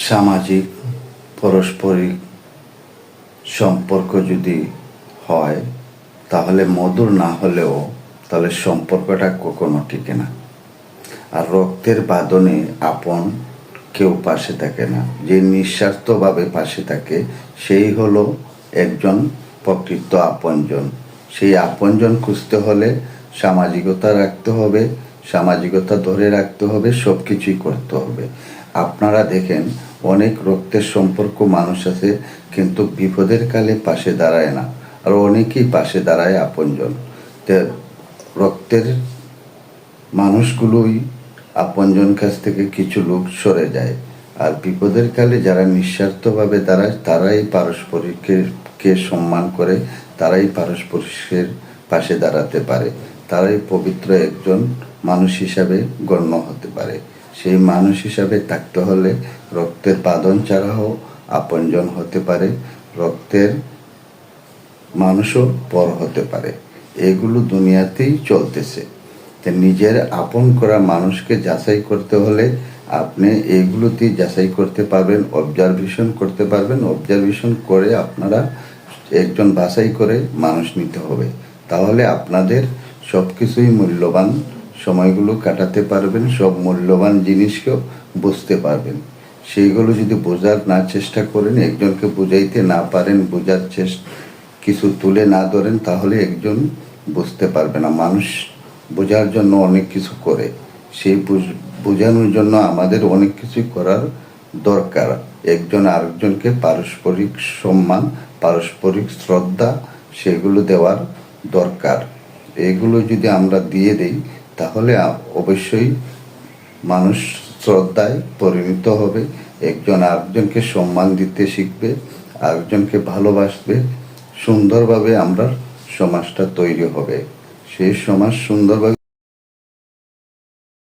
সামাজিক পারস্পরিক সম্পর্ক যদি হয় তাহলে মধুর না হলেও তাহলে সম্পর্কটা কখনো টিকে না। আর রক্তের বাঁধনে আপন কেউ পাশে থাকে না, যে নিঃস্বার্থভাবে পাশে থাকে সেই হলো একজন প্রকৃত আপনজন। সেই আপনজন খুঁজতে হলে সামাজিকতা রাখতে হবে, সামাজিকতা ধরে রাখতে হবে, সব কিছুই করতে হবে। আপনারা দেখেন অনেক রক্তের সম্পর্ক মানুষ আছে কিন্তু বিপদের কালে পাশে দাঁড়ায় না, আর অনেকেই পাশে দাঁড়ায় আপনজন। তো রক্তের মানুষগুলোই আপনজন কাছ থেকে কিছু লোক সরে যায়, আর বিপদের কালে যারা নিঃস্বার্থভাবে দাঁড়ায় তারাই পারস্পরিককে সম্মান করে, তারাই পারস্পরিকের পাশে দাঁড়াতে পারে, তারাই পবিত্র একজন মানুষ হিসাবে গণ্য হতে পারে। সেই মানুষ হিসাবে থাকতে হলে রক্তের বাঁধন ছাড়াও আপনজন হতে পারে, রক্তের মানুষও পর হতে পারে। এগুলো দুনিয়াতেই চলতেছে। নিজের আপন করা মানুষকে যাচাই করতে হলে আপনি এইগুলোতেই যাচাই করতে পারবেন, অবজারভেশন করতে পারবেন। অবজারভেশন করে আপনারা একজন বাছাই করে মানুষ নিতে হবে, তাহলে আপনাদের সব কিছুই মূল্যবান সময়গুলো কাটাতে পারবেন, সব মূল্যবান জিনিসকেও বুঝতে পারবেন। সেইগুলো যদি বোঝার না চেষ্টা করেন, একজনকে বুঝাইতে না পারেন, বোঝার কিছু তুলে না ধরেন, তাহলে একজন বুঝতে পারবে না। মানুষ বোঝার জন্য অনেক কিছু করে, সেই বোঝানোর জন্য আমাদের অনেক কিছু করার দরকার। একজন আরেকজনকে পারস্পরিক সম্মান, পারস্পরিক শ্রদ্ধা সেগুলো দেওয়ার দরকার। এগুলো যদি আমরা দিয়ে দেই তাহলে অবশ্যই মানুষ শ্রদ্ধায় পরিণত হবে, একজন আরেকজনকে সম্মান দিতে শিখবে, আরেকজনকে ভালোবাসবে। সুন্দরভাবে আমরা সমাজটা তৈরি হবে, সেই সমাজ সুন্দরভাবে